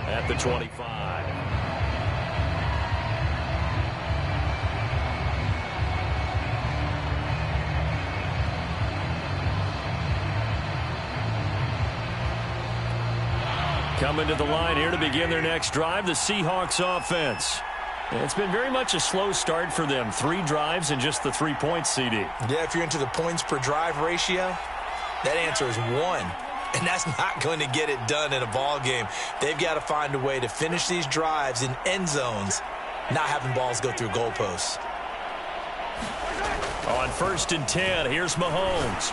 at the 25. Coming to the line here to begin their next drive, the Seahawks offense. It's been very much a slow start for them. 3 drives and just the 3 points, CD. Yeah, if you're into the points per drive ratio, that answer is 1. And that's not going to get it done in a ball game. They've got to find a way to finish these drives in end zones, not having balls go through goalposts. On 1st and 10, here's Mahomes.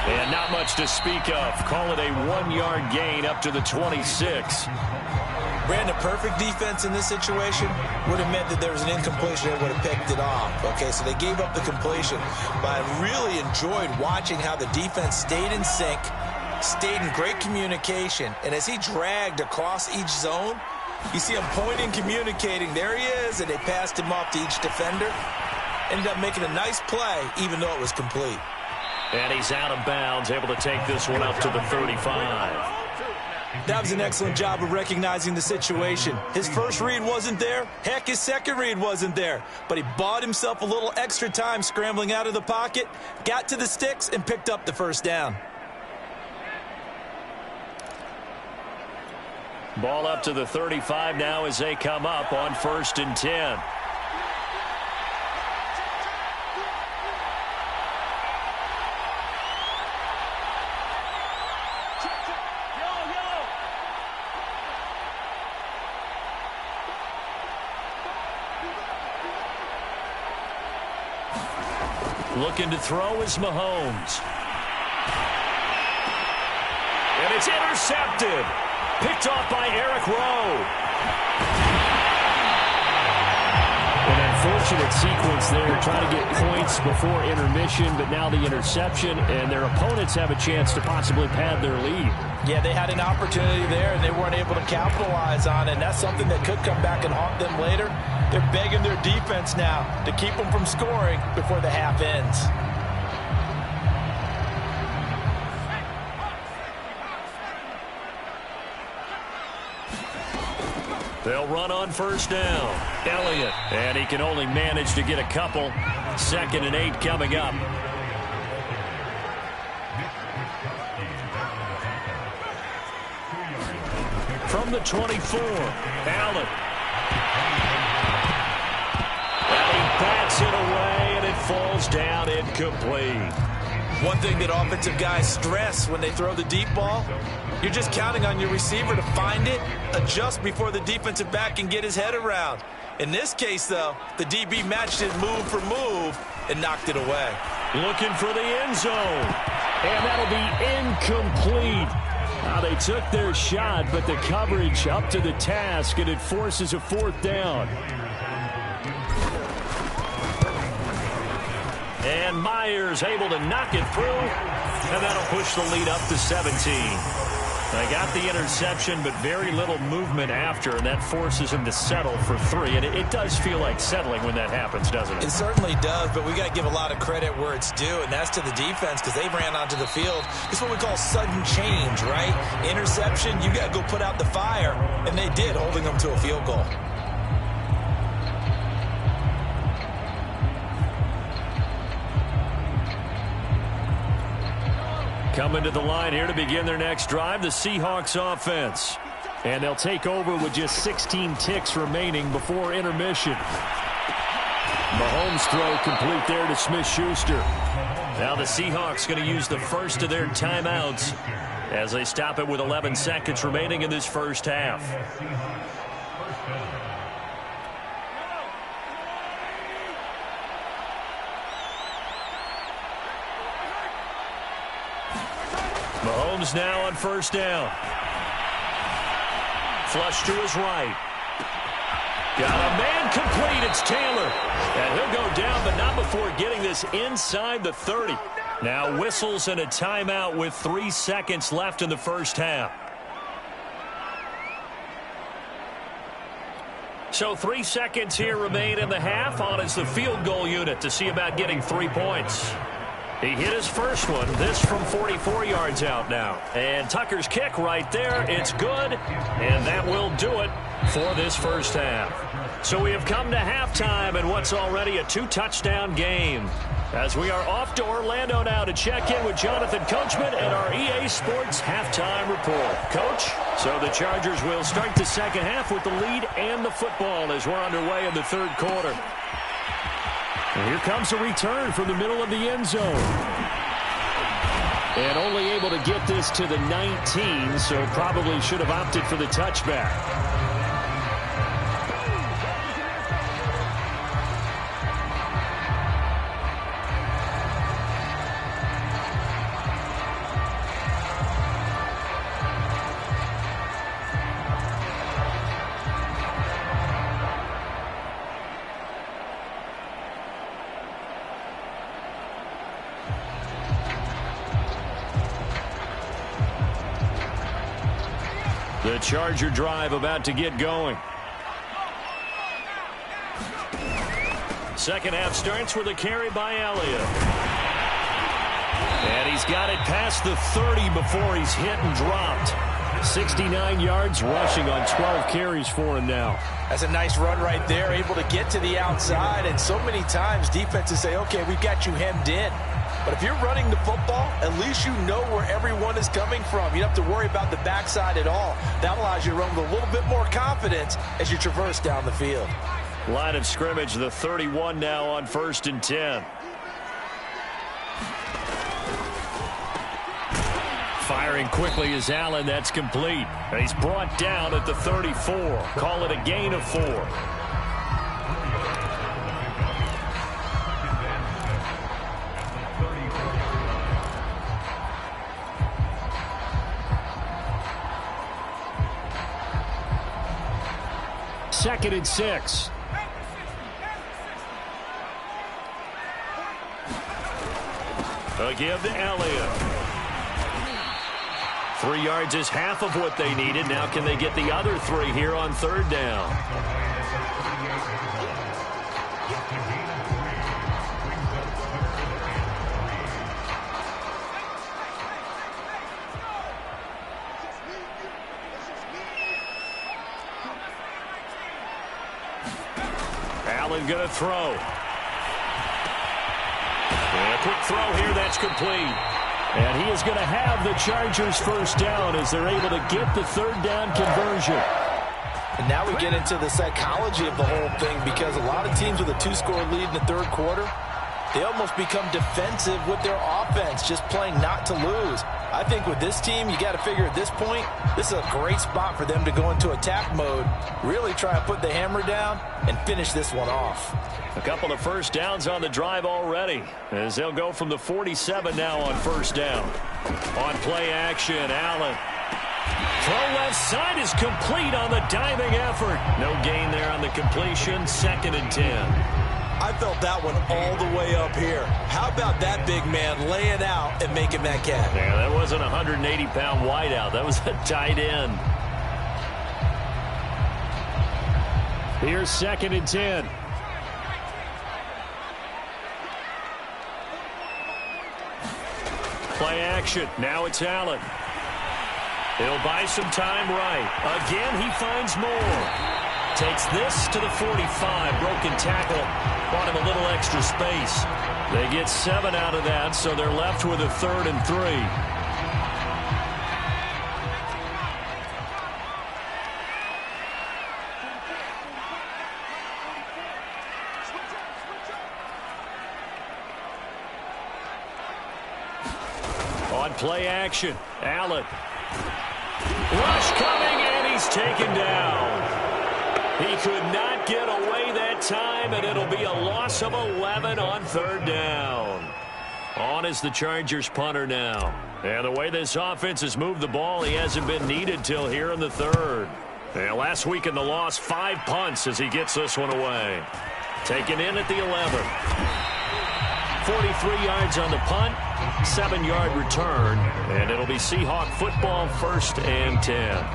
And not much to speak of. Call it a 1-yard gain up to the 26. Brandon, perfect defense in this situation would have meant that there was an incompletion and would have picked it off. Okay, so they gave up the completion. But I really enjoyed watching how the defense stayed in sync, stayed in great communication. And as he dragged across each zone, you see him pointing, communicating. There he is, and they passed him off to each defender. Ended up making a nice play, even though it was complete. And he's out of bounds, able to take this one up to the 35. That was an excellent job of recognizing the situation. His first read wasn't there. Heck, his second read wasn't there. But he bought himself a little extra time scrambling out of the pocket, got to the sticks, and picked up the first down. Ball up to the 35 now as they come up on 1st and 10. Looking to throw is Mahomes. And it's intercepted. Picked off by Eric Rowe. An unfortunate sequence there, trying to get points before intermission, but now the interception, and their opponents have a chance to possibly pad their lead. Yeah, they had an opportunity there, and they weren't able to capitalize on it, and that's something that could come back and haunt them later. They're begging their defense now to keep them from scoring before the half ends. They'll run on 1st down. Elliott, and he can only manage to get a couple. 2nd and 8 coming up. From the 24, Allen. And he bats it away, and it falls down incomplete. One thing that offensive guys stress when they throw the deep ball, you're just counting on your receiver to find it, adjust before the defensive back can get his head around. In this case, though, the DB matched it move for move and knocked it away. Looking for the end zone. And that'll be incomplete. Now they took their shot, but the coverage up to the task, and it forces a 4th down. And Myers able to knock it through, and that'll push the lead up to 17. They got the interception, but very little movement after, and that forces him to settle for 3. And it does feel like settling when that happens, doesn't it? It certainly does, but we got to give a lot of credit where it's due, and that's to the defense because they ran onto the field. It's what we call sudden change, right? Interception, you got to go put out the fire, and they did, holding them to a field goal. Coming to the line here to begin their next drive, the Seahawks offense. And they'll take over with just 16 ticks remaining before intermission. Mahomes' throw complete there to Smith-Schuster. Now the Seahawks going to use the first of their timeouts as they stop it with 11 seconds remaining in this first half. Mahomes now on 1st down. Flush to his right. Got a man complete. It's Taylor. And he'll go down, but not before getting this inside the 30. Now whistles and a timeout with 3 seconds left in the first half. So 3 seconds here remain in the half. On is the field goal unit to see about getting 3 points. He hit his first one, this from 44 yards out now. And Tucker's kick right there, it's good, and that will do it for this first half. So we have come to halftime in what's already a 2-touchdown game. As we are off to Orlando now to check in with Jonathan Coachman and our EA Sports Halftime Report. Coach, so the Chargers will start the second half with the lead and the football as we're underway in the third quarter. And here comes a return from the middle of the end zone. And only able to get this to the 19, so probably should have opted for the touchback. The Charger drive about to get going. Second half starts with a carry by Elliott. And he's got it past the 30 before he's hit and dropped. 69 yards rushing on 12 carries for him now. That's a nice run right there, able to get to the outside. And so many times defenses say, okay, we've got you hemmed in. But if you're running the football, at least you know where everyone is coming from. You don't have to worry about the backside at all. That allows you to run with a little bit more confidence as you traverse down the field. Line of scrimmage, the 31 now on 1st and 10. Firing quickly is Allen. That's complete. And he's brought down at the 34. Call it a gain of 4. Second and 6. A give to Elliott. 3 yards is half of what they needed. Now can they get the other 3 here on 3rd down? Allen going to throw. And a quick throw here, that's complete. And he is going to have the Chargers first down as they're able to get the 3rd down conversion. And now we get into the psychology of the whole thing, because a lot of teams with a 2-score lead in the 3rd quarter, they almost become defensive with their offense, just playing not to lose. I think with this team, you got to figure at this point, this is a great spot for them to go into attack mode, really try to put the hammer down and finish this one off. A couple of first downs on the drive already, as they'll go from the 47 now on 1st down. On play action, Allen. Throw left side is complete on the diving effort. No gain there on the completion. 2nd and 10. I felt that one all the way up here. How about that big man laying out and making that catch? Yeah, that wasn't a 180-pound wideout. That was a tight end. Here's 2nd and 10. Play action. Now it's Allen. He'll buy some time right. Again, he finds more. Takes this to the 45. Broken tackle. Bought him a little extra space. They get 7 out of that, so they're left with a 3rd and 3. On play action, Allen. Rush coming, and he's taken down. He could not get away that time, and it'll be a loss of 11 on 3rd down. On is the Chargers punter now. And the way this offense has moved the ball, he hasn't been needed till here in the 3rd. And last week in the loss, 5 punts as he gets this one away. Taken in at the 11. 43 yards on the punt, 7-yard return, and it'll be Seahawk football, 1st and 10.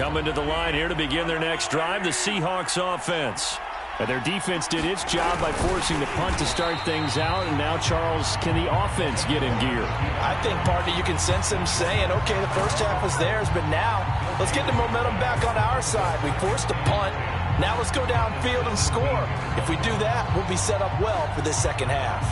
Coming to the line here to begin their next drive, the Seahawks offense. And their defense did its job by forcing the punt to start things out. And now, Charles, can the offense get in gear? I think, partner, you can sense them saying, okay, the first half was theirs, but now let's get the momentum back on our side. We forced a punt. Now let's go downfield and score. If we do that, we'll be set up well for this second half.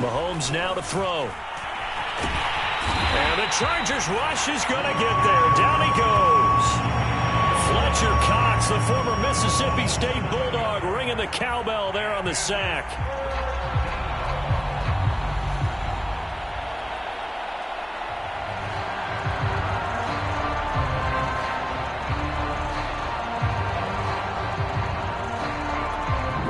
Mahomes now to throw. And the Chargers rush is going to get there. Down he goes. Fletcher Cox, the former Mississippi State Bulldog, ringing the cowbell there on the sack.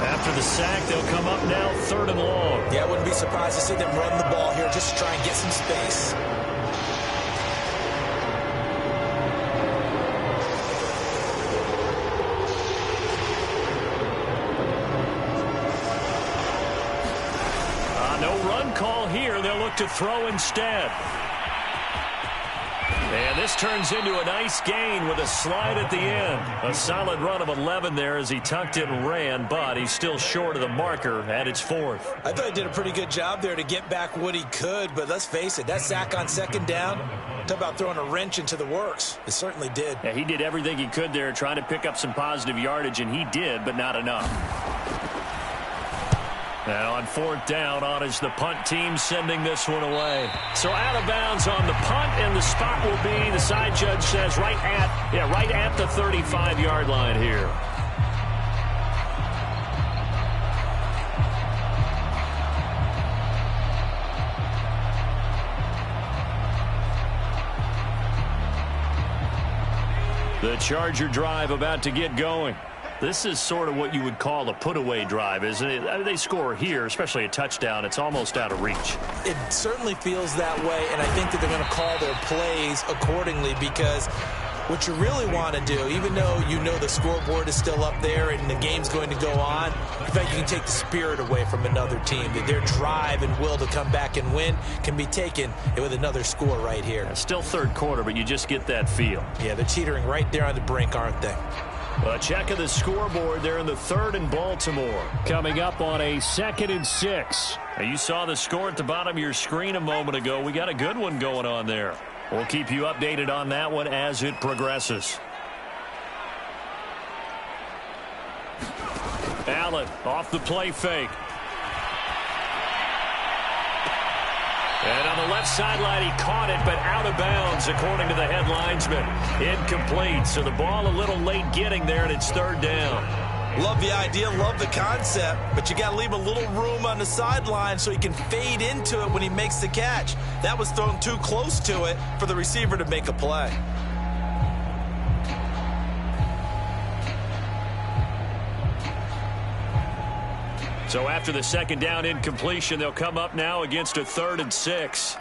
After the sack, they'll come up now 3rd and long. Yeah, I wouldn't be surprised to see them run the ball here just to try and get some space. No run call here. They'll look to throw instead. And this turns into a nice gain with a slide at the end. A solid run of 11 there as he tucked it and ran, but he's still short of the marker at its 4th. I thought he did a pretty good job there to get back what he could, but let's face it, that sack on 2nd down, talk about throwing a wrench into the works. It certainly did. Yeah, he did everything he could there trying to pick up some positive yardage, and he did, but not enough. Now on 4th down, on is the punt team sending this one away. So out of bounds on the punt, and the spot will be, the side judge says, right at the 35-yard line here. The Charger drive about to get going. This is sort of what you would call a put-away drive, isn't it? I mean, they score here, especially a touchdown. It's almost out of reach. It certainly feels that way, and I think that they're going to call their plays accordingly because what you really want to do, even though you know the scoreboard is still up there and the game's going to go on, in fact, you can take the spirit away from another team. Their drive and will to come back and win can be taken with another score right here. Yeah, still 3rd quarter, but you just get that feel. Yeah, they're teetering right there on the brink, aren't they? A check of the scoreboard there in the 3rd and Baltimore. Coming up on a 2nd and 6. Now, you saw the score at the bottom of your screen a moment ago. We got a good one going on there. We'll keep you updated on that one as it progresses. Allen off the play fake. And on the left sideline, he caught it, but out of bounds, according to the head linesman. Incomplete, so the ball a little late getting there, and it's 3rd down. Love the idea, love the concept, but you got to leave a little room on the sideline so he can fade into it when he makes the catch. That was thrown too close to it for the receiver to make a play. So after the 2nd down incompletion, they'll come up now against a 3rd and 6.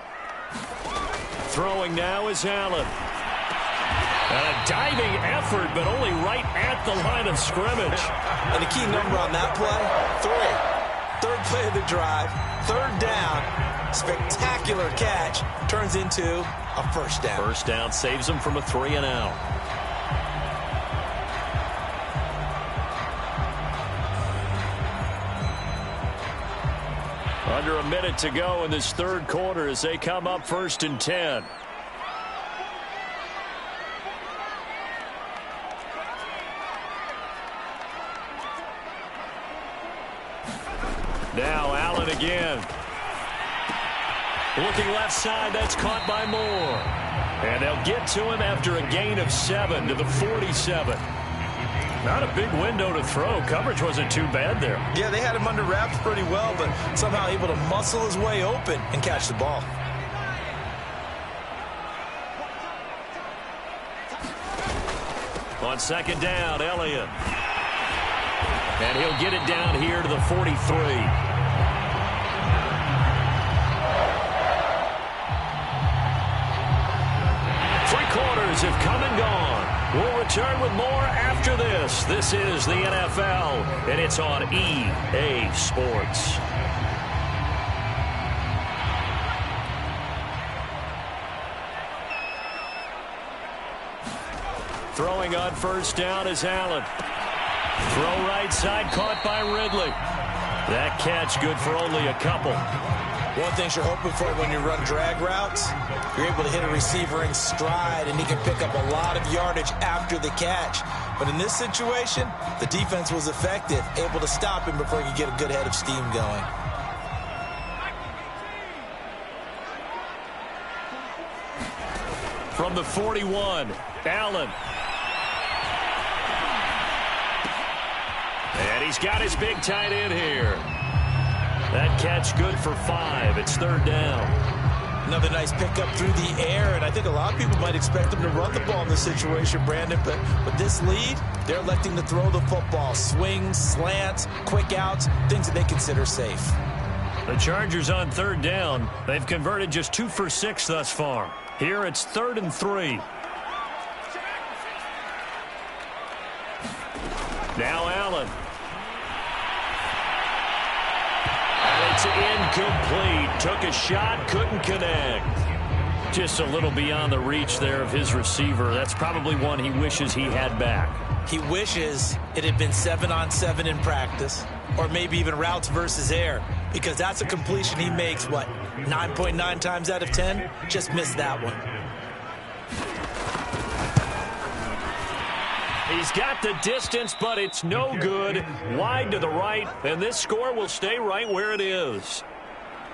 Throwing now is Allen. And a diving effort, but only right at the line of scrimmage. And the key number on that play, 3. 3rd play of the drive, 3rd down, spectacular catch, turns into a 1st down. 1st down saves them from a 3 and out. Under a minute to go in this 3rd quarter as they come up 1st and 10. Now Allen again. Looking left side, that's caught by Moore. And they'll get to him after a gain of 7 to the 47. Not a big window to throw. Coverage wasn't too bad there. Yeah, they had him under wraps pretty well, but somehow able to muscle his way open and catch the ball. On 2nd down, Elliott. And he'll get it down here to the 43. 3 quarters have come and gone. We'll return with more after this. This is the NFL, and it's on EA Sports. Throwing on first down is Allen. Throw right side, caught by Ridley. That catch good for only a couple. One thing you're hoping for when you run drag routes, you're able to hit a receiver in stride, and he can pick up a lot of yardage after the catch. But in this situation, the defense was effective, able to stop him before he could get a good head of steam going. From the 41, Allen. And he's got his big tight end here. That catch good for 5. It's third down. Another nice pickup through the air, and I think a lot of people might expect them to run the ball in this situation, Brandon, but with this lead, they're electing to throw the football. Swings, slants, quick outs, things that they consider safe. The Chargers on third down. They've converted just 2 for 6 thus far. Here it's 3rd and 3. Now Allen. It's incomplete. Took a shot, couldn't connect. Just a little beyond the reach there of his receiver. That's probably one he wishes he had back. He wishes it had been 7-on-7 in practice, or maybe even routes versus air, because that's a completion he makes, 9.9 times out of 10? Just missed that one. He's got the distance, but it's no good. Wide to the right, and this score will stay right where it is.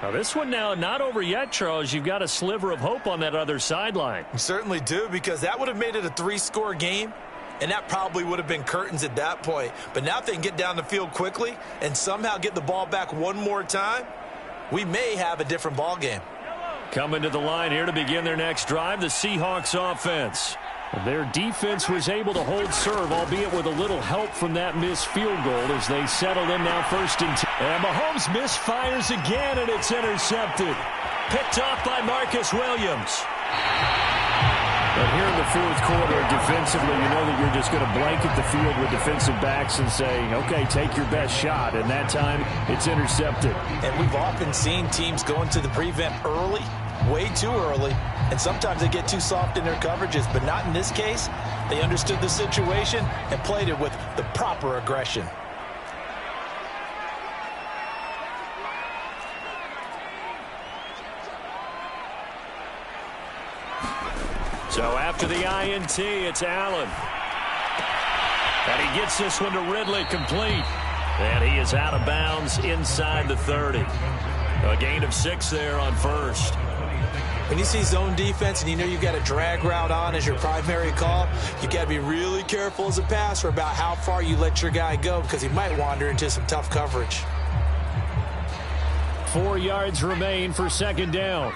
Now, this one now not over yet, Charles. You've got a sliver of hope on that other sideline. You certainly do, because that would have made it a 3-score game, and that probably would have been curtains at that point. But now if they can get down the field quickly and somehow get the ball back one more time, we may have a different ball game. Coming to the line here to begin their next drive, the Seahawks offense. Their defense was able to hold serve, albeit with a little help from that missed field goal as they settled in now 1st and 10. And Mahomes misfires again, and it's intercepted. Picked off by Marcus Williams. But here in the 4th quarter, defensively, you know that you're just going to blanket the field with defensive backs and say, okay, take your best shot. And that time, it's intercepted. And we've often seen teams go into the prevent early, way too early, and sometimes they get too soft in their coverages, but not in this case. They understood the situation and played it with the proper aggression. So after the INT, it's Allen. And he gets this one to Ridley complete. And he is out of bounds inside the 30. A gain of 6 there on first. When you see zone defense and you know you've got a drag route on as your primary call, you've got to be really careful as a passer about how far you let your guy go, because he might wander into some tough coverage. 4 yards remain for 2nd down.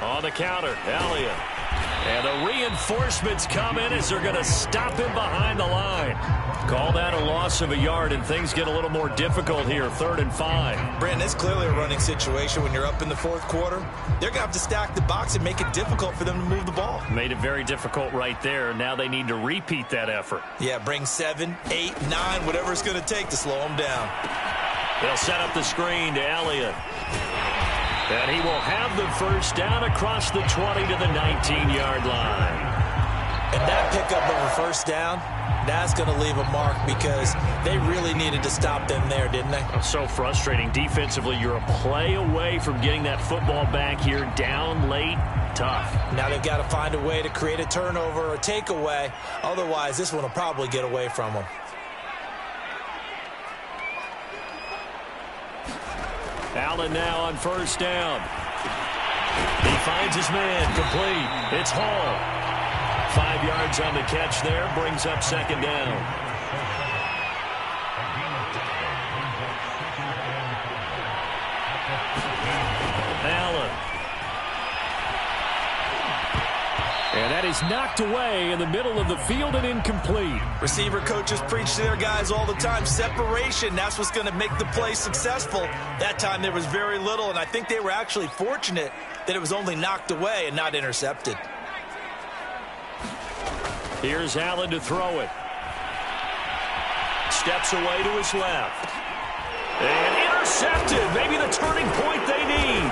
On the counter, Elliott. And the reinforcements come in as they're going to stop him behind the line. Call that a loss of a yard, and things get a little more difficult here, 3rd and 5. Brandon, it's clearly a running situation when you're up in the 4th quarter. They're going to have to stack the box and make it difficult for them to move the ball. Made it very difficult right there. Now they need to repeat that effort. Yeah, bring 7, 8, 9, whatever it's going to take to slow them down. They'll set up the screen to Elliott. And he will have the first down across the 20 to the 19-yard line. And that pickup of a first down, that's going to leave a mark, because they really needed to stop them there, didn't they? So frustrating. Defensively, you're a play away from getting that football back here, down late, tough. Now they've got to find a way to create a turnover or a takeaway. Otherwise, this one will probably get away from them. Allen now on first down. He finds his man, complete. It's Hall. 5 yards on the catch there, brings up 2nd down. Allen. And that is knocked away in the middle of the field and incomplete. Receiver coaches preach to their guys all the time. Separation, that's what's going to make the play successful. That time there was very little, and I think they were actually fortunate that it was only knocked away and not intercepted. Here's Allen to throw it. Steps away to his left. And intercepted. Maybe the turning point they need.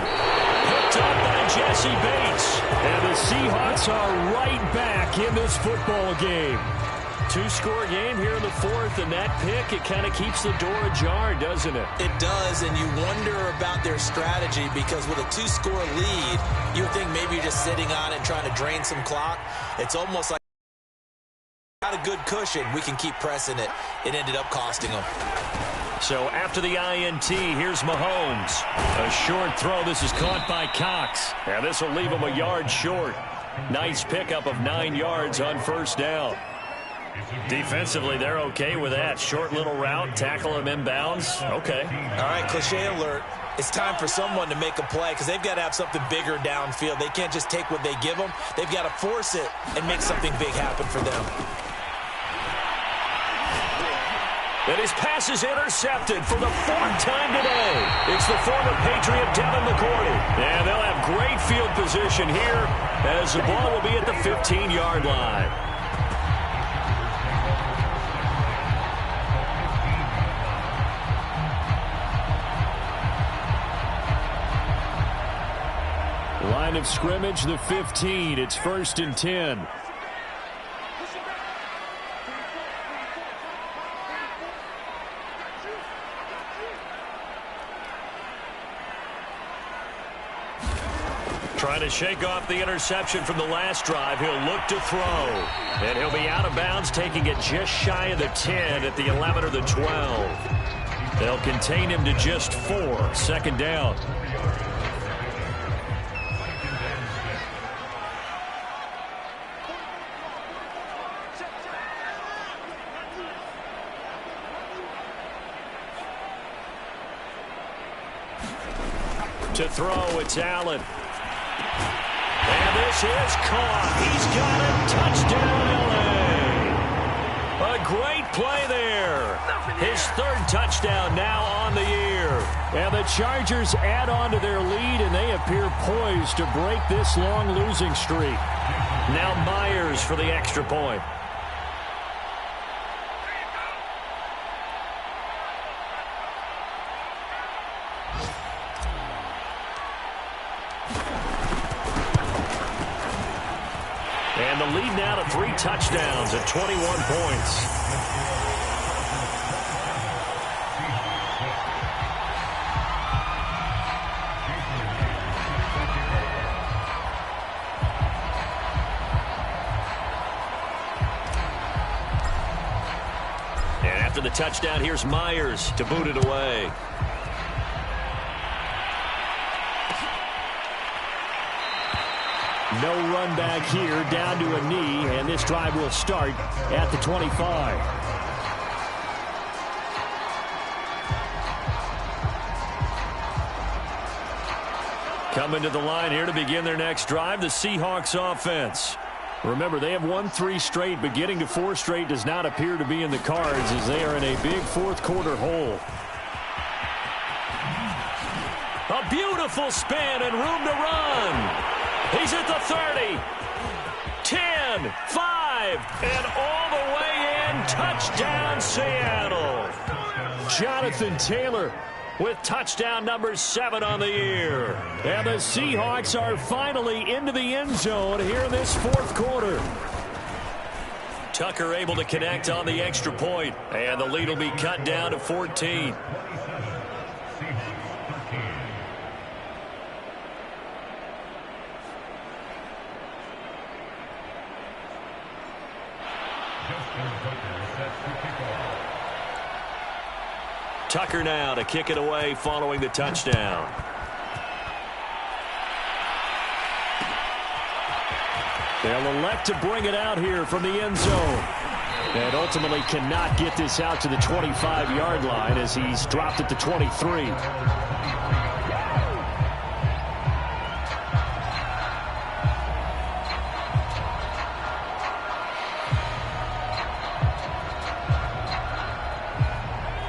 Picked up by Jesse Bates. And the Seahawks are right back in this football game. Two-score game here in the fourth, and that pick, it kind of keeps the door ajar, doesn't it? It does, and you wonder about their strategy because with a two-score lead, you would think maybe you're just sitting on it trying to drain some clock. It's almost like got a good cushion. We can keep pressing it. It ended up costing them. So after the INT, here's Mahomes. A short throw. This is caught by Cox. And this will leave him a yard short. Nice pickup of 9 yards on first down. Defensively, they're okay with that. Short little route, tackle him inbounds. Okay. All right, cliche alert. It's time for someone to make a play because they've got to have something bigger downfield. They can't just take what they give them. They've got to force it and make something big happen for them. And his pass is intercepted for the 4th time today. It's the former Patriot Devin McCourty. And they'll have great field position here as the ball will be at the 15-yard line. Line of scrimmage, the 15. It's 1st and 10. Trying to shake off the interception from the last drive. He'll look to throw. And he'll be out of bounds, taking it just shy of the 10 at the 11 or the 12. They'll contain him to just 4. 2nd down. To throw, it's Allen. And this is caught. He's got it. Touchdown, L.A. A great play there. His 3rd touchdown now on the year. And the Chargers add on to their lead, and they appear poised to break this long losing streak. Now Myers for the extra point. And the lead now to 3 touchdowns at 21 points. And after the touchdown, here's Myers to boot it away. No run back here, down to a knee, and this drive will start at the 25. Coming to the line here to begin their next drive, the Seahawks offense. Remember, they have won 3 straight, but getting to 4 straight does not appear to be in the cards as they are in a big 4th quarter hole. A beautiful spin and room to run. He's at the 30, 10, 5, and all the way in. Touchdown, Seattle. Jonathan Taylor with touchdown number 7 on the year. And the Seahawks are finally into the end zone here in this 4th quarter. Tucker able to connect on the extra point, and the lead will be cut down to 14. Tucker now to kick it away following the touchdown. They'll elect to bring it out here from the end zone. And ultimately cannot get this out to the 25-yard line as he's dropped at the 23.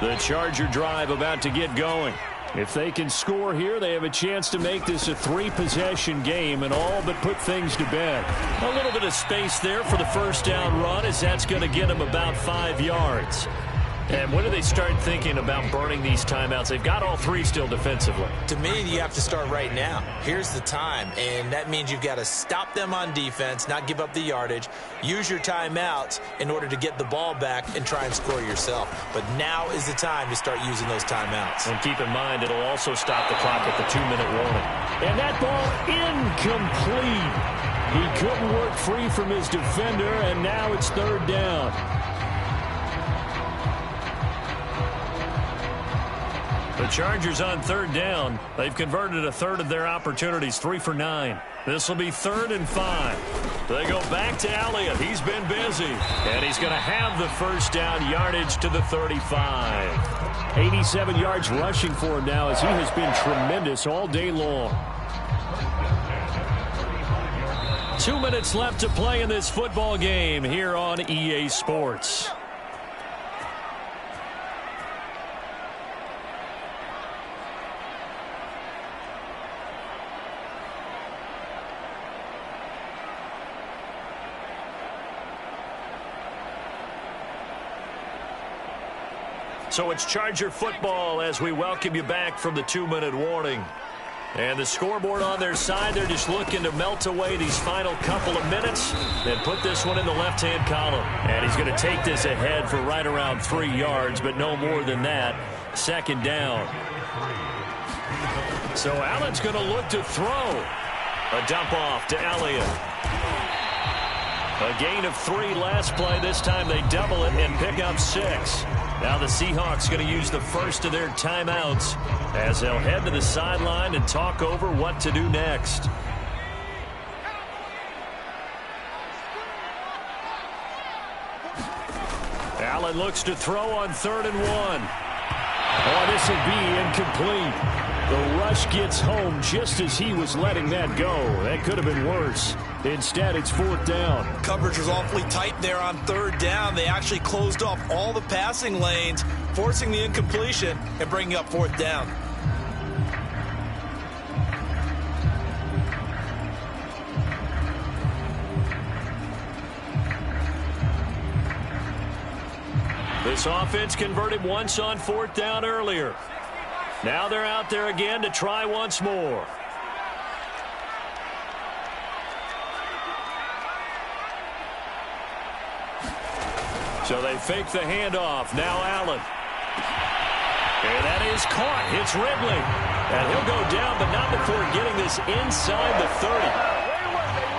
The Charger drive about to get going. If they can score here, they have a chance to make this a 3-possession game and all but put things to bed. A little bit of space there for the first down run, as that's going to get them about 5 yards. And when do they start thinking about burning these timeouts? They've got all 3 still defensively. To me, you have to start right now. Here's the time, and that means you've got to stop them on defense, not give up the yardage, use your timeouts in order to get the ball back and try and score yourself. But now is the time to start using those timeouts. And keep in mind, it'll also stop the clock at the 2-minute warning. And that ball incomplete. He couldn't work free from his defender, and now it's 3rd down. The Chargers on 3rd down. They've converted a third of their opportunities, 3 for 9. This will be 3rd and 5. They go back to Elliott. He's been busy. And he's going to have the first down yardage to the 35. 87 yards rushing for him now, as he has been tremendous all day long. 2 minutes left to play in this football game here on EA Sports. So it's Charger football as we welcome you back from the 2-minute warning. And the scoreboard on their side, they're just looking to melt away these final couple of minutes and put this one in the left-hand column. And he's going to take this ahead for right around 3 yards, but no more than that. 2nd down. So Allen's going to look to throw. A dump off to Elliott. A gain of 3 last play. This time they double it and pick up 6. Now the Seahawks going to use the first of their timeouts as they'll head to the sideline and talk over what to do next. Allen looks to throw on 3rd and 1. Oh, this will be incomplete. The rush gets home just as he was letting that go. That could have been worse. Instead, it's 4th down. Coverage was awfully tight there on 3rd down. They actually closed off all the passing lanes, forcing the incompletion and bringing up 4th down. This offense converted once on 4th down earlier. Now they're out there again to try once more. So they fake the handoff. Now Allen. And that is caught. It's Ridley. And he'll go down, but not before getting this inside the 30.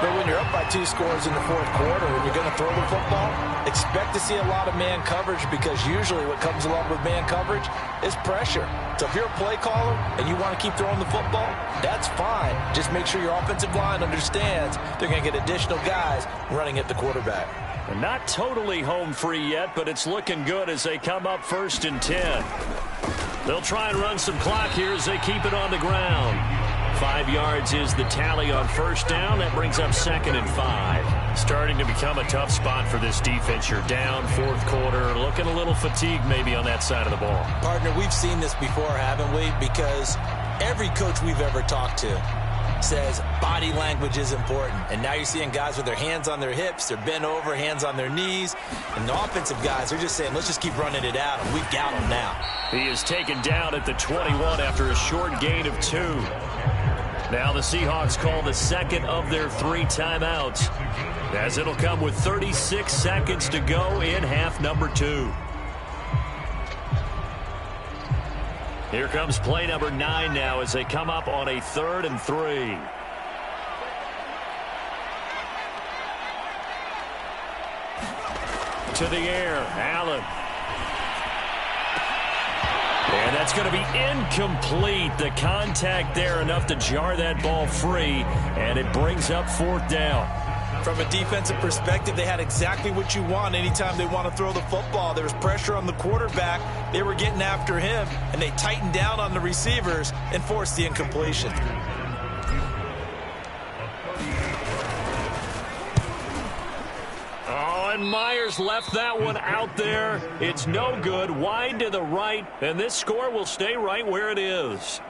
But when you're up by 2 scores in the 4th quarter and you're going to throw the football, expect to see a lot of man coverage, because usually what comes along with man coverage is pressure. So if you're a play caller and you want to keep throwing the football, that's fine. Just make sure your offensive line understands they're going to get additional guys running at the quarterback. And not totally home free yet, but it's looking good as they come up 1st and 10. They'll try and run some clock here as they keep it on the ground. 5 yards is the tally on 1st down. That brings up 2nd and 5. Starting to become a tough spot for this defense. You're down 4th quarter, looking a little fatigued maybe on that side of the ball. Partner, we've seen this before, haven't we? Because every coach we've ever talked to says body language is important. And now you're seeing guys with their hands on their hips, they're bent over, hands on their knees. And the offensive guys are just saying, let's just keep running it out, and we've got them now. He is taken down at the 21 after a short gain of 2. Now the Seahawks call the 2nd of their 3 timeouts, as it'll come with 36 seconds to go in half number 2. Here comes play number 9 now as they come up on a 3rd and 3. To the air, Allen. And that's going to be incomplete. The contact there enough to jar that ball free, and it brings up 4th down. From a defensive perspective, they had exactly what you want anytime they want to throw the football. There was pressure on the quarterback. They were getting after him, and they tightened down on the receivers and forced the incompletion. And Myers left that one out there. It's no good. Wide to the right, and this score will stay right where it is.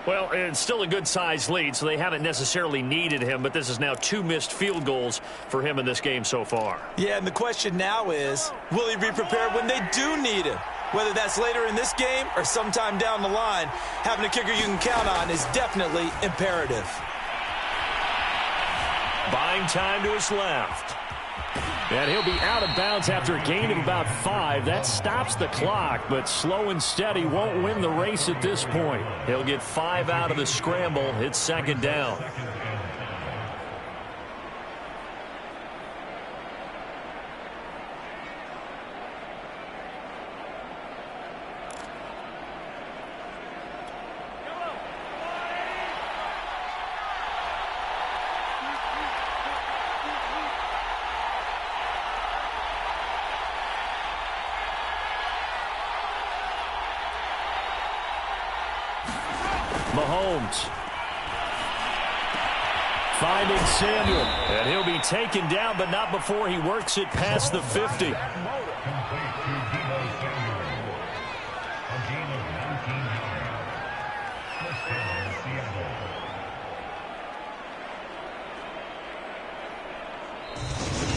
Well, it's still a good-sized lead, so they haven't necessarily needed him, but this is now 2 missed field goals for him in this game so far. Yeah, and the question now is, will he be prepared when they do need him? Whether that's later in this game or sometime down the line, having a kicker you can count on is definitely imperative. Buying time to his left. And he'll be out of bounds after a gain of about 5. That stops the clock, but slow and steady won't win the race at this point. He'll get 5 out of the scramble. It's second down. Mahomes finding Samuel. And he'll be taken down, but not before he works it past the 50.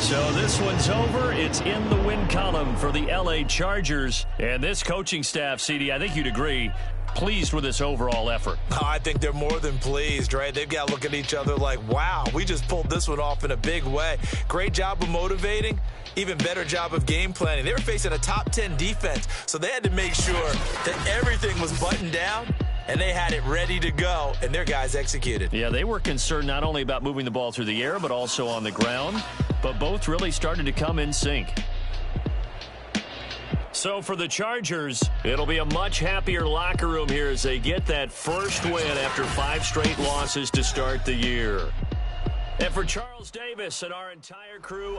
So this one's over. It's in the win column for the L.A. Chargers. And this coaching staff, CD, I think you'd agree, pleased with this overall effort. I think they're more than pleased, right? They've got to look at each other like, wow, we just pulled this one off in a big way. Great job of motivating, even better job of game planning. They were facing a top 10 defense, so they had to make sure that everything was buttoned down, and they had it ready to go, and their guys executed. Yeah, they were concerned not only about moving the ball through the air, but also on the ground, but both really started to come in sync. So for the Chargers, it'll be a much happier locker room here as they get that first win after 5 straight losses to start the year. And for Charles Davis and our entire crew,